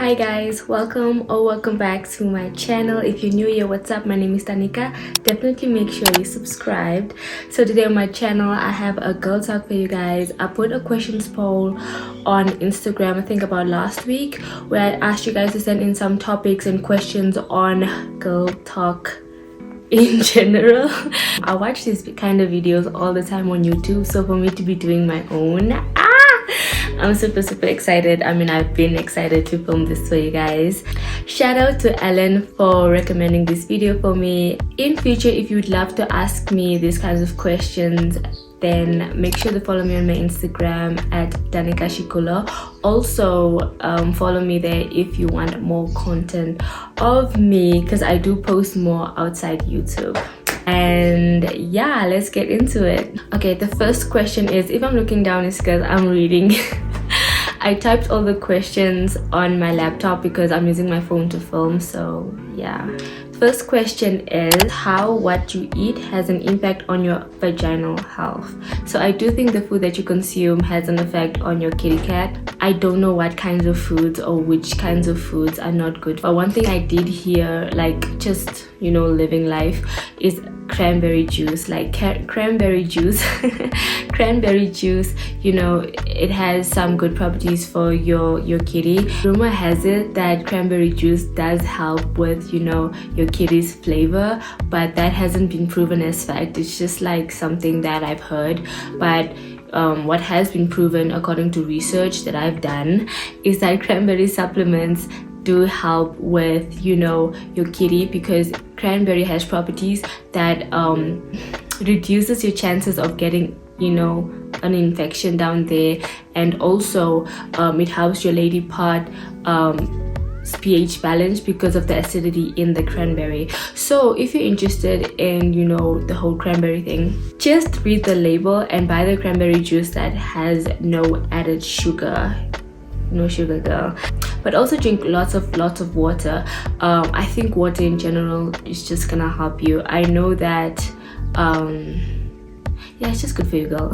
Hi guys, welcome back to my channel. If you're new here, what's up? My name is Tanika. Definitely make sure you subscribed. So today on my channel I have a girl talk for you guys. I put a questions poll on Instagram, I think about last week, where I asked you guys to send in some topics and questions on girl talk in general. I watch these kind of videos all the time on YouTube, so for me to be doing my own, I'm super excited. I mean, I've been excited to film this for you guys. Shout out to Ellen for recommending this video for me. In future, if you'd love to ask me these kinds of questions, then make sure to follow me on my Instagram at danikashikula. Also follow me there if you want more content of me, because I do post more outside YouTube. And yeah, let's get into it. Okay, the first question is, if I'm looking down, it's because I'm reading. I typed all the questions on my laptop because I'm using my phone to film, so yeah. First question is, how what you eat has an impact on your vaginal health. So I do think the food that you consume has an effect on your kitty cat. I don't know what kinds of foods or which kinds of foods are not good, but one thing I did hear, like just, you know, living life, is cranberry juice. Like cranberry juice cranberry juice, you know, it has some good properties for your kitty. Rumor has it that cranberry juice does help with, you know, your kitty's flavor, but that hasn't been proven as fact. It's just like something that I've heard. But what has been proven according to research that I've done is that cranberry supplements do help with, you know, your kitty, because cranberry has properties that reduces your chances of getting, you know, an infection down there, and also it helps your lady part pH balance because of the acidity in the cranberry. So if you're interested in, you know, the whole cranberry thing, just read the label and buy the cranberry juice that has no added sugar. No sugar, girl. But also drink lots of water. I think water in general is just gonna help you. I know that yeah, it's just good for you, girl.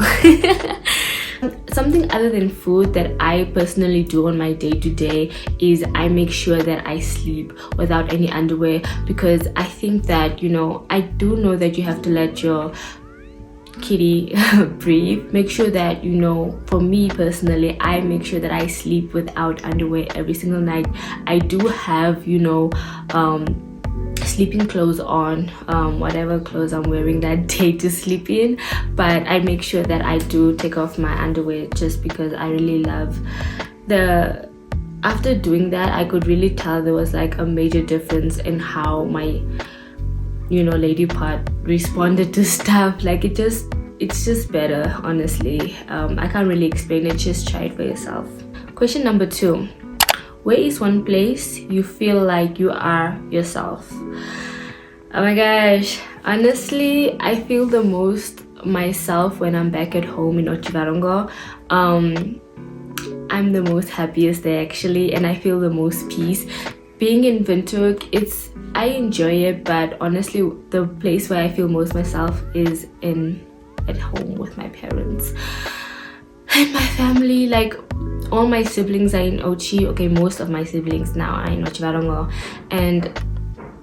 Something other than food that I personally do on my day-to-day is I make sure that I sleep without any underwear, because I think that, you know, I do know that you have to let your kitty breathe. Make sure that, you know, for me personally, I make sure that I sleep without underwear every single night. I do have, you know, sleeping clothes on, whatever clothes I'm wearing that day to sleep in, but I make sure that I do take off my underwear, just because I really love the, after doing that, I could really tell there was like a major difference in how my, you know, lady part responded to stuff. Like it's just better, honestly. I can't really explain it, just try it for yourself. Question number 2. Where is one place you feel like you are yourself? Oh my gosh, honestly, I feel the most myself when I'm back at home in Ochivarongo. I'm the most happiest there actually, and I feel the most peace. Being in Windhoek, I enjoy it, but honestly the place where I feel most myself is at home with my parents and my family. Like, all my siblings are in Ochi. Okay, most of my siblings now are in Ochivarongo, and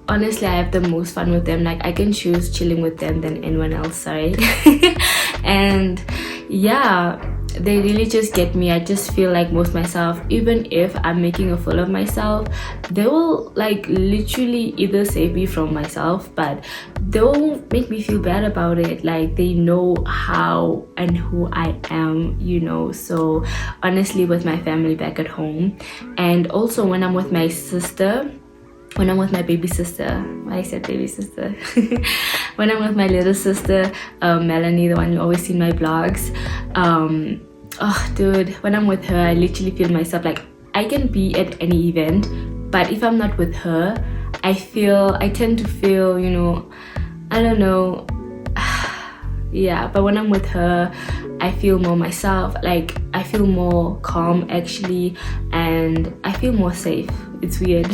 honestly I have the most fun with them. Like, I can choose chilling with them than anyone else, sorry. And yeah, they really just get me. I just feel like most myself. Even if I'm making a fool of myself, they will like literally either save me from myself, but they won't make me feel bad about it. Like, they know how and who I am, you know. So honestly, with my family back at home, and also when I'm with my sister, when I'm with my baby sister, I said baby sister, when I'm with my little sister, Melanie, the one you always see in my vlogs, oh dude, when I'm with her, I literally feel myself. Like, I can be at any event, but if I'm not with her, I tend to feel, you know, I don't know, yeah. But when I'm with her, I feel more myself. Like, I feel more calm actually, and I feel more safe. It's weird.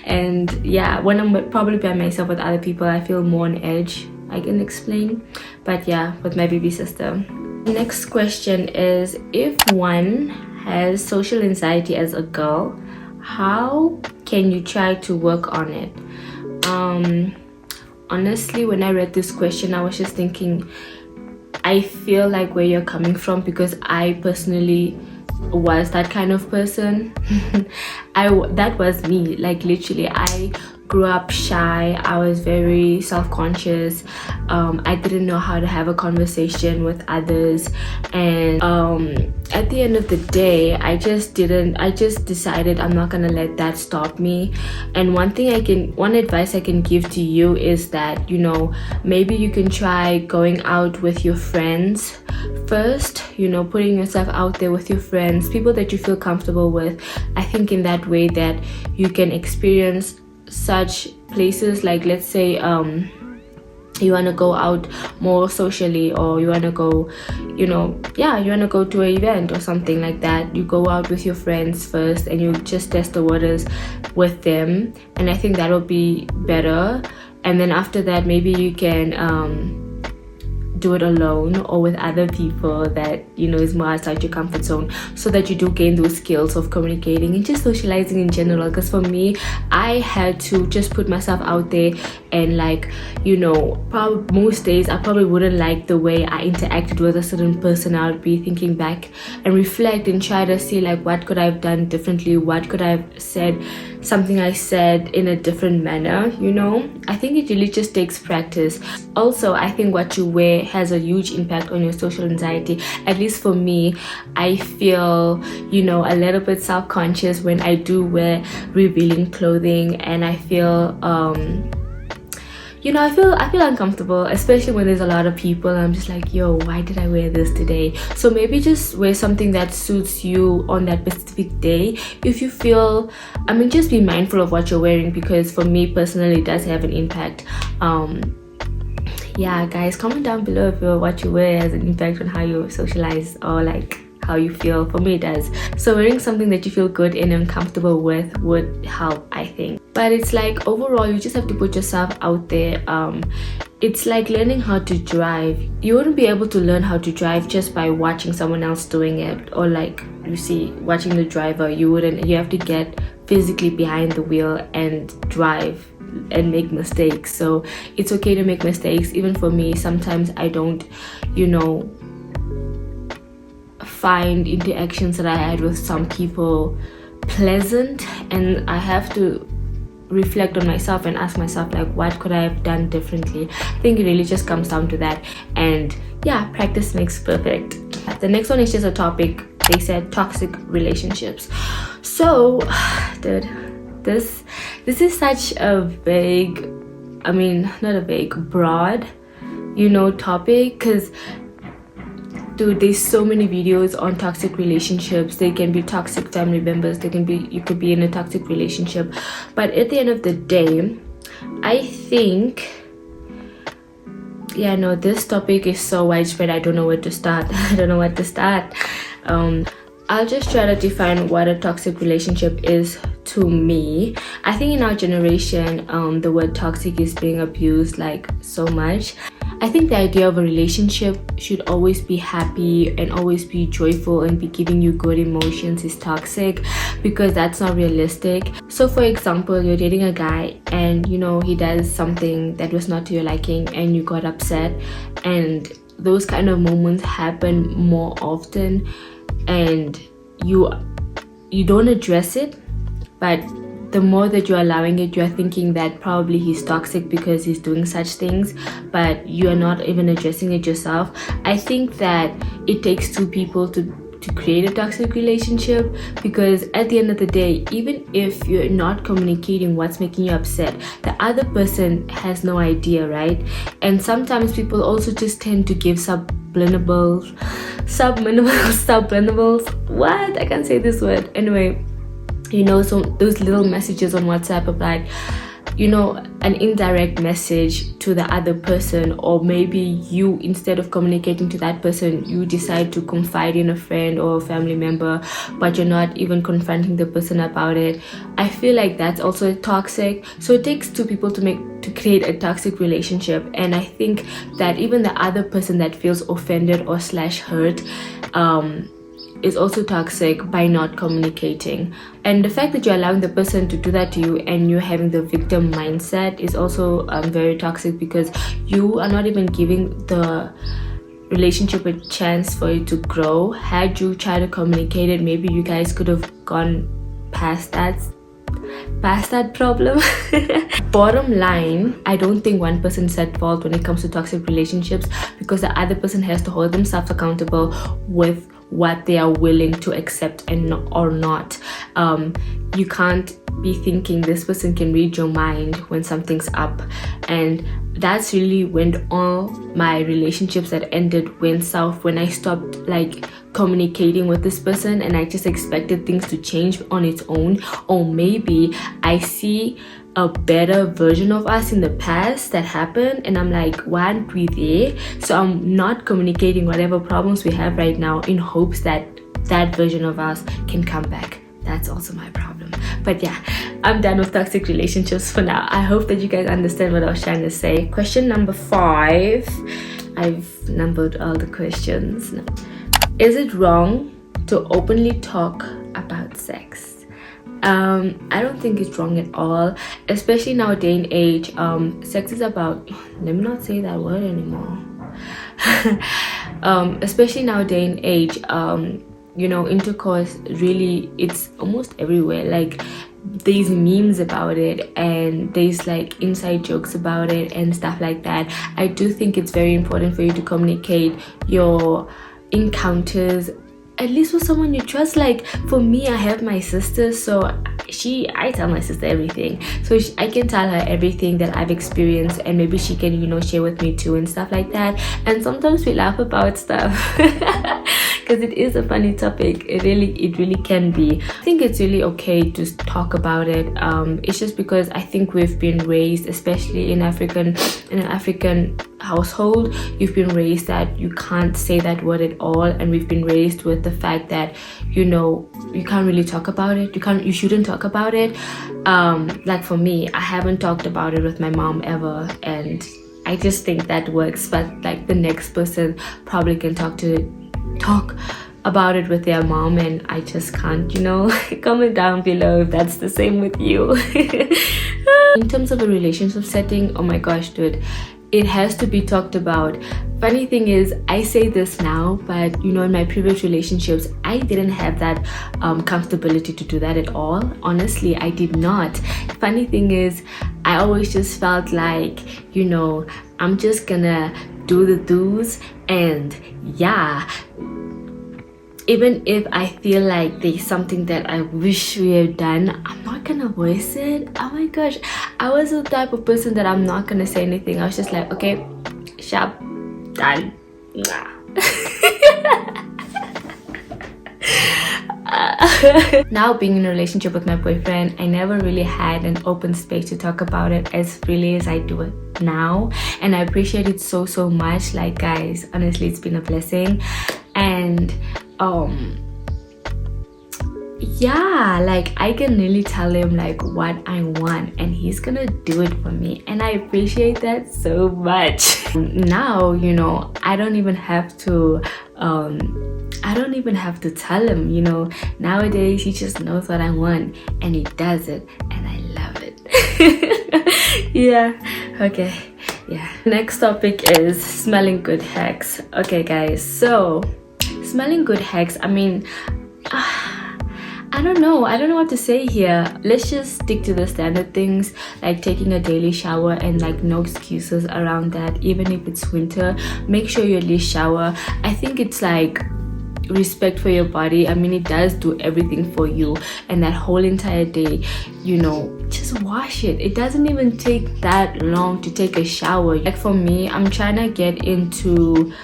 And yeah, when I'm probably by myself with other people, I feel more on edge. I can explain, but yeah, with my baby sister. Next question is, if one has social anxiety as a girl, how can you try to work on it? Honestly, when I read this question, I was just thinking, I feel like where you're coming from, because I personally was that kind of person. That was me. Like literally, I grew up shy. I was very self-conscious. I didn't know how to have a conversation with others, and at the end of the day, I just decided I'm not gonna let that stop me. And one advice I can give to you is that, you know, maybe you can try going out with your friends first, you know, putting yourself out there with your friends, people that you feel comfortable with. I think in that way that you can experience such places. Like, let's say you want to go out more socially, or you want to go, you know, yeah, you want to go to an event or something like that. You go out with your friends first and you just test the waters with them, and I think that will be better. And then after that, maybe you can do it alone or with other people that, you know, is more outside your comfort zone, so that you do gain those skills of communicating and just socializing in general. Because for me, I had to just put myself out there, and like, you know, most days I probably wouldn't like the way I interacted with a certain person. I would be thinking back and reflect and try to see like, what could I have done differently, what could I have said, something I said in a different manner, you know. I think it really just takes practice. Also, I think what you wear has a huge impact on your social anxiety. At least for me, I feel, you know, a little bit self-conscious when I do wear revealing clothing, and I feel you know, I feel uncomfortable, especially when there's a lot of people. I'm just like, yo, why did I wear this today? So maybe just wear something that suits you on that specific day. If you feel, I mean, just be mindful of what you're wearing, because for me personally, it does have an impact. Yeah, guys, comment down below if what you wear has an impact on how you socialize, or like how you feel. For me, it does. So wearing something that you feel good in and comfortable with would help, I think. But it's like, overall, you just have to put yourself out there. It's like learning how to drive. You wouldn't be able to learn how to drive just by watching someone else doing it, or like, you see, watching the driver. You have to get physically behind the wheel and drive and make mistakes. So it's okay to make mistakes. Even for me, sometimes I don't, you know, find interactions that I had with some people pleasant, and I have to reflect on myself and ask myself, like, what could I have done differently? I think it really just comes down to that. And yeah, practice makes perfect. The next one is just a topic. They said toxic relationships. So dude, this is such a vague, I mean, not a vague, broad, you know, topic. Because dude, there's so many videos on toxic relationships. They can be toxic family members, you could be in a toxic relationship. But at the end of the day, I think, yeah, no, this topic is so widespread. I don't know where to start. I'll just try to define what a toxic relationship is to me. I think in our generation, the word toxic is being abused like so much. I think the idea of a relationship should always be happy and always be joyful and be giving you good emotions is toxic, because that's not realistic. So for example, you're dating a guy and, you know, he does something that was not to your liking and you got upset, and those kind of moments happen more often, and you don't address it, but the more that you're allowing it, you're thinking that probably he's toxic because he's doing such things, but you are not even addressing it yourself. I think that it takes two people to create a toxic relationship, because at the end of the day, even if you're not communicating what's making you upset, the other person has no idea, right? And sometimes people also just tend to give subliminals, what? I can't say this word. Anyway, you know, so those little messages on WhatsApp of like, you know, an indirect message to the other person, or maybe you, instead of communicating to that person, you decide to confide in a friend or a family member, but you're not even confronting the person about it. I feel like that's also toxic. So it takes two people to create a toxic relationship, and I think that even the other person that feels offended or / hurt, is also toxic by not communicating. And the fact that you're allowing the person to do that to you and you're having the victim mindset is also very toxic, because you are not even giving the relationship a chance for it to grow. Had you tried to communicate it, maybe you guys could have gone past that problem. Bottom line, I don't think one person is at fault when it comes to toxic relationships, because the other person has to hold themselves accountable with what they are willing to accept and or not. You can't be thinking this person can read your mind when something's up. And that's really when all my relationships that ended went south, when I stopped like communicating with this person and I just expected things to change on its own. Or maybe I see a better version of us in the past that happened and I'm like, why aren't we there? So I'm not communicating whatever problems we have right now in hopes that that version of us can come back. That's also my problem. But yeah, I'm done with toxic relationships for now. I hope that you guys understand what I was trying to say. Question number 5. I've numbered all the questions. Is it wrong to openly talk about sex? I don't think it's wrong at all, especially nowadays and age. Sex is about, let me not say that word anymore. Especially nowadays and age, you know, intercourse, really, it's almost everywhere. Like, there's memes about it and there's like inside jokes about it and stuff like that. I do think it's very important for you to communicate your encounters, at least with someone you trust. Like for me, I have my sister, so I tell my sister everything, so I can tell her everything that I've experienced, and maybe she can, you know, share with me too and stuff like that. And sometimes we laugh about stuff because it is a funny topic. It really can be. I think it's really okay to talk about it. It's just because I think we've been raised, especially in an African household, you've been raised that you can't say that word at all, and we've been raised with the fact that, you know, you can't really talk about it. You shouldn't talk about it. Like for me, I haven't talked about it with my mom ever, and I just think that works. But like the next person probably can talk about it with their mom, and I just can't, you know. Comment down below if that's the same with you. In terms of a relationship setting, oh my gosh, dude, it has to be talked about. Funny thing is, I say this now, but you know, in my previous relationships, I didn't have that comfortability to do that at all. Honestly, I did not. Funny thing is, I always just felt like, you know, I'm just gonna do the do's, and yeah, even if I feel like there's something that I wish we had done, I'm not gonna voice it. Oh my gosh, I was the type of person that I'm not gonna say anything. I was just like, okay, sharp, done. Now being in a relationship with my boyfriend, I never really had an open space to talk about it as freely as I do it now, and I appreciate it so much. Like guys, honestly, it's been a blessing. And yeah, like I can really tell him like what I want, and he's gonna do it for me, and I appreciate that so much. Now, you know, I don't even have to tell him, you know. Nowadays he just knows what I want and he does it, and I love it. Yeah, okay, yeah. Next topic is smelling good hacks. Okay guys, so smelling good hacks, I mean, I don't know what to say here. Let's just stick to the standard things, like taking a daily shower, and like no excuses around that. Even if it's winter, make sure you at least shower. I think it's like respect for your body. I mean, it does do everything for you, and that whole entire day, you know, just wash it. It doesn't even take that long to take a shower. Like for me, I'm trying to get into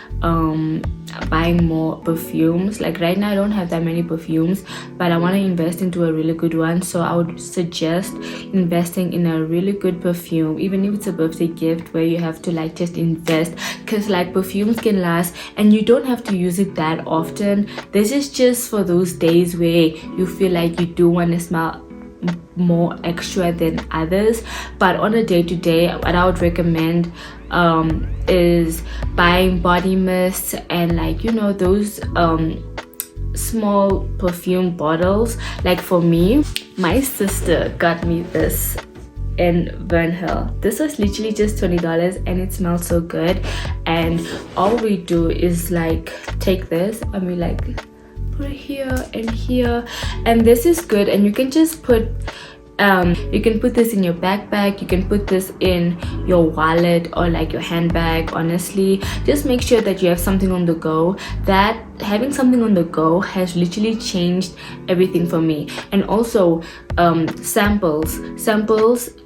buying more perfumes. Like right now I don't have that many perfumes, but I want to invest into a really good one. So I would suggest investing in a really good perfume, even if it's a birthday gift where you have to like just invest, because like perfumes can last and you don't have to use it that often. This is just for those days where you feel like you do want to smell more extra than others. But on a day-to-day, what I would recommend is buying body mists and like, you know, those small perfume bottles. Like for me, my sister got me this in Windhoek. This was literally just $20 and it smells so good. And all we do is like take this and we like put it here and here, and this is good. And you can just put you can put this in your backpack, you can put this in your wallet or like your handbag. Honestly, just make sure that you have something on the go. That having something on the go has literally changed everything for me. And also samples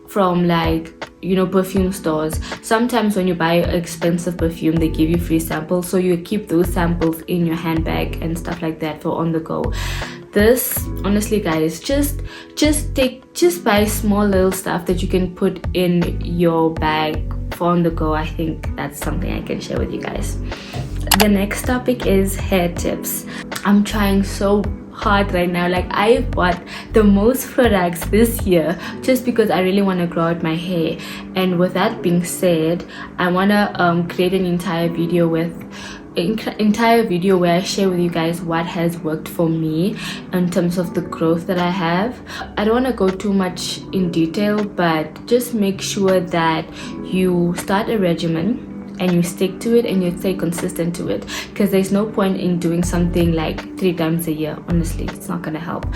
from like, you know, perfume stores. Sometimes when you buy expensive perfume, they give you free samples, so you keep those samples in your handbag and stuff like that for on the go. This, honestly guys, just buy small little stuff that you can put in your bag for on the go. I think that's something I can share with you guys. The next topic is hair tips. I'm trying so hard right now. Like, I bought the most products this year just because I really want to grow out my hair. And with that being said, I want to create an entire video where I share with you guys what has worked for me in terms of the growth that I have. I don't want to go too much in detail, but just make sure that you start a regimen and you stick to it and you stay consistent to it, because there's no point in doing something like 3 times a year. Honestly, it's not gonna help.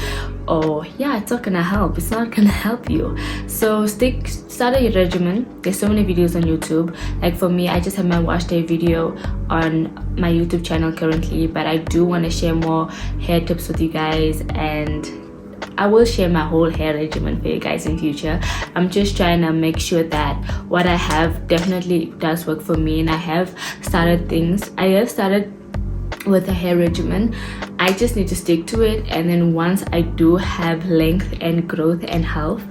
Or yeah, it's not gonna help. It's not gonna help you. So start a regimen. There's so many videos on YouTube. Like for me, I just have my wash day video on my YouTube channel currently, but I do want to share more hair tips with you guys, and I will share my whole hair regimen for you guys in future. I'm just trying to make sure that what I have definitely does work for me, and I have started with a hair regimen. I just need to stick to it, and then once I do have length and growth and health,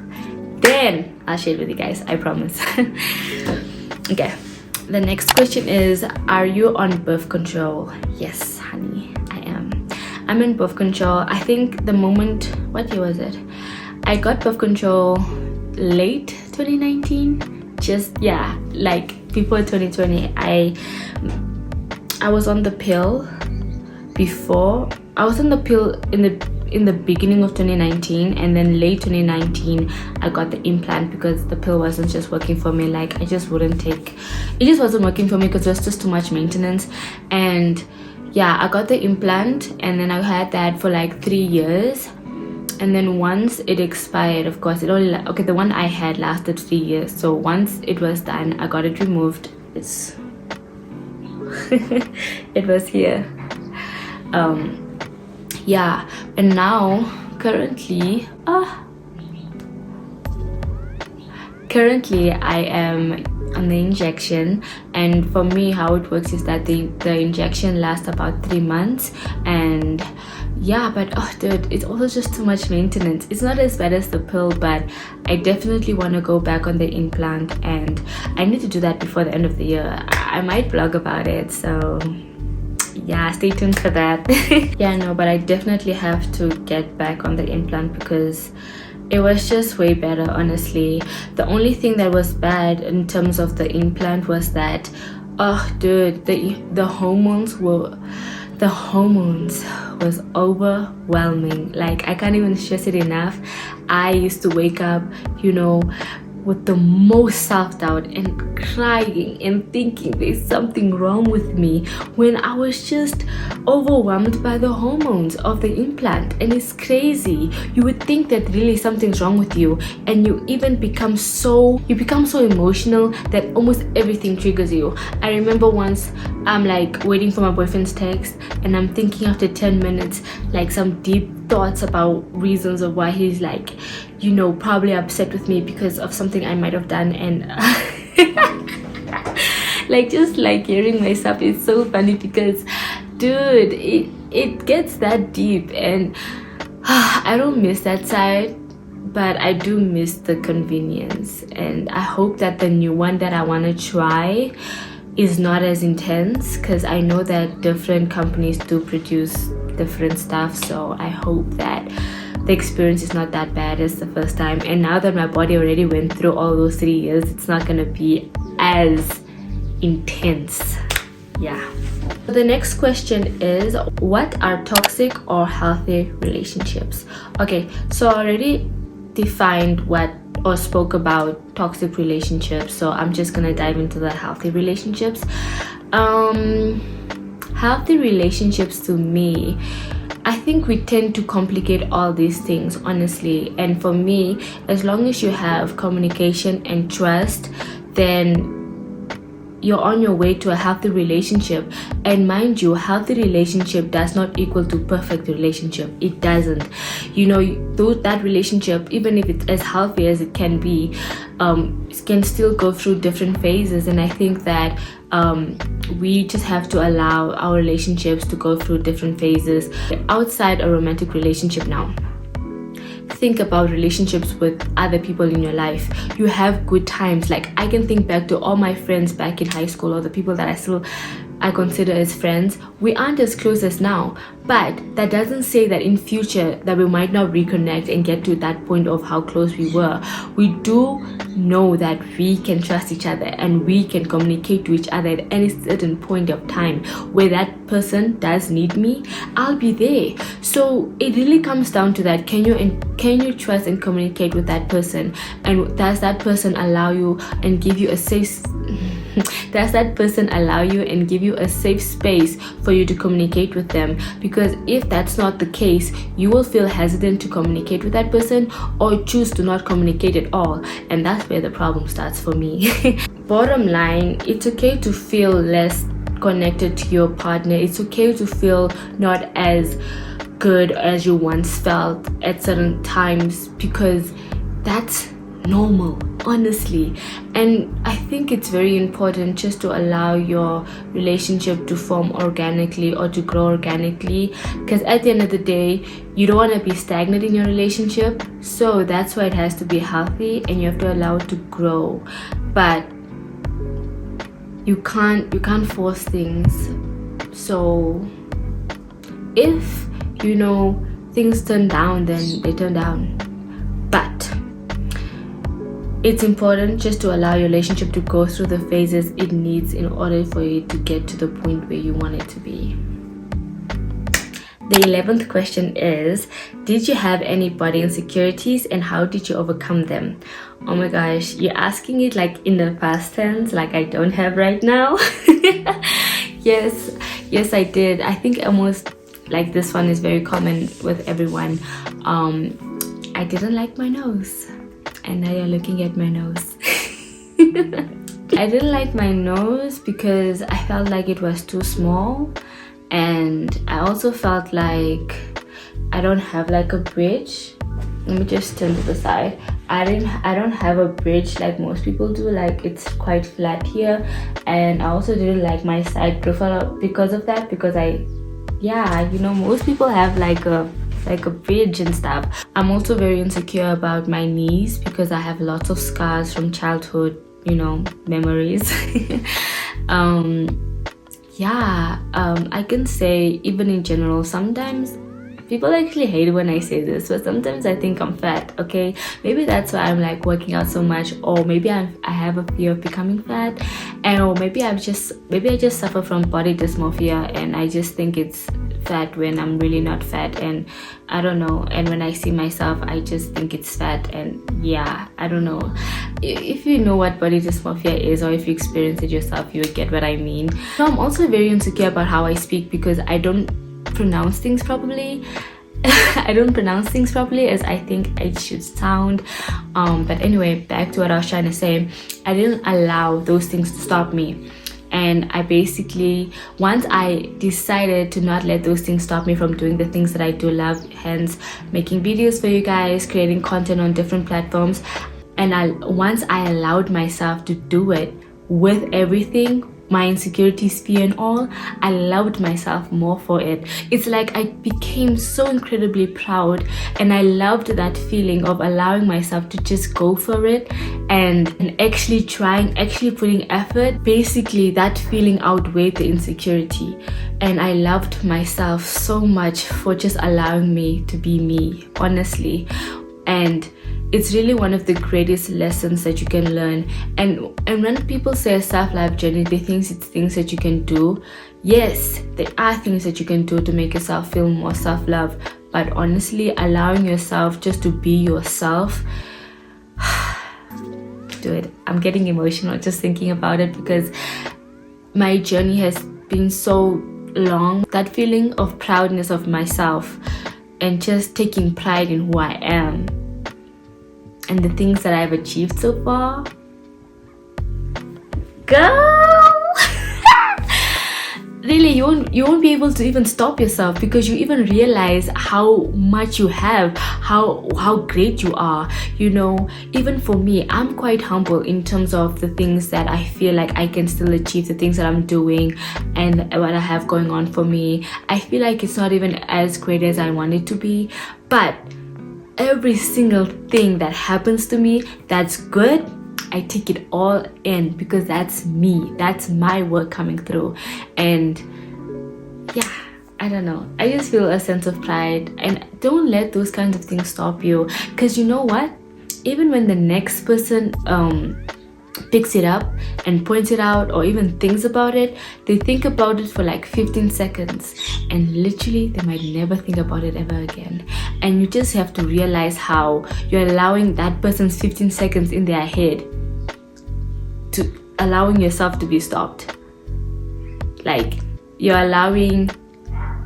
then I'll share it with you guys, I promise. Okay, the next question is, are you on birth control? Yes, honey, I am. I'm in birth control. I think the moment, what year was it? I got birth control late 2019. Just, yeah, like before 2020. I was on the pill before. I was on the pill in the beginning of 2019, and then late 2019 I got the implant because the pill wasn't just working for me. Like, it just wasn't working for me because it was just too much maintenance. And yeah, I got the implant, and then I had that for like 3 years. And then once it expired, of course, the one I had lasted 3 years. So once it was done, I got it removed. It's it was here. Yeah, and now currently I am on the injection. And for me, how it works is that the injection lasts about 3 months. And yeah, but oh dude, it's also just too much maintenance. It's not as bad as the pill, but I definitely want to go back on the implant, and I need to do that before the end of the year. I might blog about it, so yeah, stay tuned for that. Yeah, no, but I definitely have to get back on the implant because it was just way better, honestly. The only thing that was bad in terms of the implant was that, oh dude, the hormones was overwhelming. Like, I can't even stress it enough. I used to wake up, you know, with the most self-doubt and crying and thinking there's something wrong with me, when I was just overwhelmed by the hormones of the implant. And it's crazy. You would think that really something's wrong with you, and you become so emotional that almost everything triggers you. I remember once I'm like waiting for my boyfriend's text, and I'm thinking after 10 minutes like some deep thoughts about reasons of why he's like, you know, probably upset with me because of something I might have done. And like, just like hearing myself is so funny because dude, it gets that deep. And I don't miss that side, but I do miss the convenience. And I hope that the new one that I want to try is not as intense, because I know that different companies do produce different stuff. So I hope that the experience is not that bad as the first time. And now that my body already went through all those 3 years, it's not gonna be as intense. yeah. The next question is, what are toxic or healthy relationships? Okay, so I already defined what or spoke about toxic relationships, so I'm just gonna dive into the healthy relationships. Healthy relationships, to me, I think we tend to complicate all these things, honestly. And for me, as long as you have communication and trust, then you're on your way to a healthy relationship. And mind you, healthy relationship does not equal to perfect relationship. It doesn't. You know, though that relationship, even if it's as healthy as it can be, can still go through different phases. And I think that we just have to allow our relationships to go through different phases. Outside a romantic relationship now, think about relationships with other people in your life. You have good times. Like, I can think back to all my friends back in high school, or the people that I consider as friends. We aren't as close as now, but that doesn't say that in future that we might not reconnect and get to that point of how close we were. We do know that we can trust each other and we can communicate to each other at any certain point of time where that person does need me. I'll be there. So it really comes down to that. Can you trust and communicate with that person? And does that person allow you and give you a safe does that person allow you and give you a safe space for you to communicate with them? Because if that's not the case, you will feel hesitant to communicate with that person, or choose to not communicate at all, and that's where the problem starts for me. Bottom line, it's okay to feel less connected to your partner. It's okay to feel not as good as you once felt at certain times, because that's normal, honestly. And I think it's very important just to allow your relationship to form organically or to grow organically, because at the end of the day, you don't want to be stagnant in your relationship. So that's why it has to be healthy, and you have to allow it to grow. But you can't force things. So if things turn down, then they turn down. But it's important just to allow your relationship to go through the phases it needs in order for it to get to the point where you want it to be. The 11th question is, did you have any body insecurities and how did you overcome them? Oh my gosh, you're asking it like in the past tense, like I don't have right now. Yes, I did. I think almost like this one is very common with everyone. I didn't like my nose. And now you're looking at my nose. I didn't like my nose because I felt like it was too small, and I also felt like I don't have like a bridge. Let me just turn to the side. I don't have a bridge like most people do. Like, it's quite flat here, and I also didn't like my side profile because of that, because most people have like a bridge and stuff. I'm also very insecure about my knees because I have lots of scars from childhood, memories. I can say, even in general, sometimes people actually hate when I say this, but sometimes I think I'm fat. Okay, maybe that's why I'm like working out so much, or maybe I have a fear of becoming fat, or maybe I just suffer from body dysmorphia and I just think it's fat when I'm really not fat, and I don't know, and when I see myself I just think it's fat. And I don't know, if you know what body dysmorphia is, or if you experience it yourself, you would get what I mean. So I'm also very insecure about how I speak because I don't pronounce things properly. I don't pronounce things properly as I think it should sound. But anyway, back to what I was trying to say. I didn't allow those things to stop me. And I basically, once I decided to not let those things stop me from doing the things that I do love, hence making videos for you guys, creating content on different platforms, and once I allowed myself to do it with everything, my insecurities, fear and all, I loved myself more for it. It's like I became so incredibly proud, and I loved that feeling of allowing myself to just go for it and actually putting effort. Basically, that feeling outweighed the insecurity, and I loved myself so much for just allowing me to be me, honestly. And it's really one of the greatest lessons that you can learn. And when people say a self-love journey, they think it's things that you can do. Yes, there are things that you can do to make yourself feel more self-love, but honestly, allowing yourself just to be yourself, do it. I'm getting emotional just thinking about it, because my journey has been so long. That feeling of proudness of myself and just taking pride in who I am and the things that I've achieved so far. Girl! Really, you won't be able to even stop yourself, because you even realize how much you have, how great you are. You know, even for me, I'm quite humble in terms of the things that I feel like I can still achieve, the things that I'm doing and what I have going on for me. I feel like it's not even as great as I want it to be, but every single thing that happens to me that's good, I take it all in, because that's me, that's my work coming through. And yeah, I don't know, I just feel a sense of pride. And don't let those kinds of things stop you, because you know what, even when the next person picks it up and points it out or even thinks about it, they think about it for like 15 seconds and literally they might never think about it ever again. And you just have to realize how you're allowing that person's 15 seconds in their head to allowing yourself to be stopped. Like, you're allowing,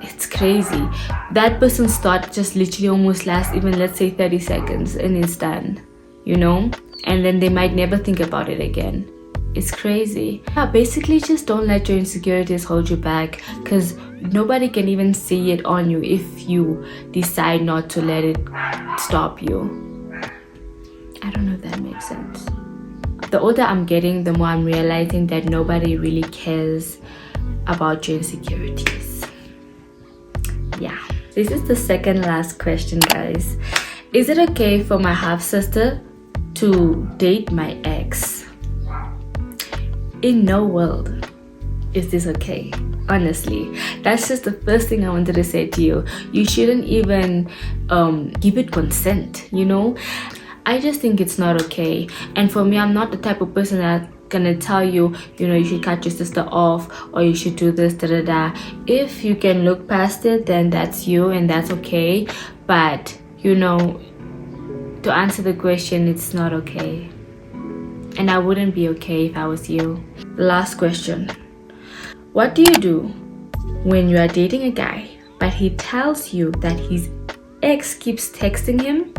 it's crazy. That person's thought just literally almost lasts even, let's say, 30 seconds and it's done, you know? And then they might never think about it again. It's crazy. Yeah, basically just don't let your insecurities hold you back, because nobody can even see it on you if you decide not to let it stop you. I don't know if that makes sense. The older I'm getting, the more I'm realizing that nobody really cares about your insecurities. Yeah. This is the second last question, guys. Is it okay for my half-sister to date my ex? In no world is this okay. Honestly, that's just the first thing I wanted to say to you. You shouldn't even give it consent, you know? I just think it's not okay. And for me, I'm not the type of person that's gonna tell you, you know, you should cut your sister off or you should do this, da da da. If you can look past it, then that's you and that's okay. But, you know, to answer the question, it's not okay. And I wouldn't be okay if I was you. Last question. What do you do when you are dating a guy, but he tells you that his ex keeps texting him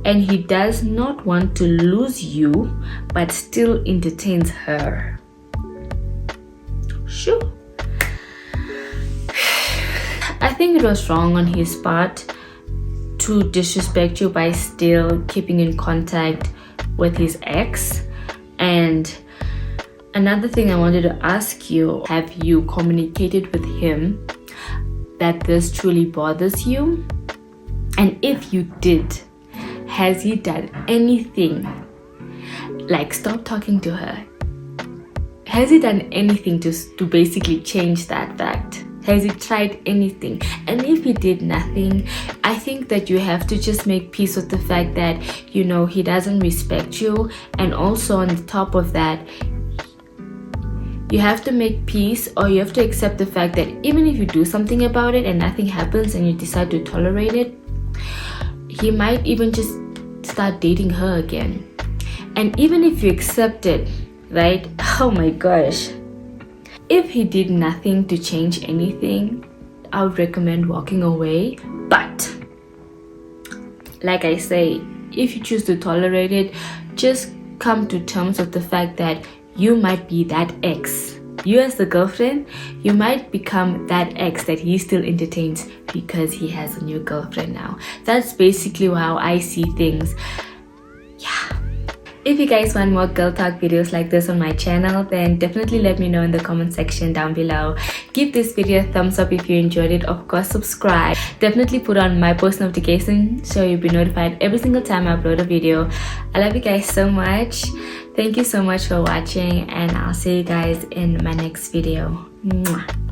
and he does not want to lose you, but still entertains her? Sure. I think it was wrong on his part to disrespect you by still keeping in contact with his ex. And another thing I wanted to ask you, have you communicated with him that this truly bothers you? And if you did, has he done anything, like stop talking to her? Has he done anything to basically change that fact? Has he tried anything? And if he did nothing, I think that you have to just make peace with the fact that, you know, he doesn't respect you. And also on the top of that, you have to make peace, or you have to accept the fact that even if you do something about it and nothing happens and you decide to tolerate it, he might even just start dating her again. And even if you accept it, right? Oh my gosh. If he did nothing to change anything, I would recommend walking away. But like I say, if you choose to tolerate it, just come to terms with the fact that you might be that ex. You as the girlfriend, you might become that ex that he still entertains because he has a new girlfriend now. That's basically how I see things. Yeah. If you guys want more girl talk videos like this on my channel, then definitely let me know in the comment section down below. Give this video a thumbs up if you enjoyed it. Of course, subscribe. Definitely put on my post notification so you'll be notified every single time I upload a video. I love you guys so much. Thank you so much for watching, and I'll see you guys in my next video. Mwah.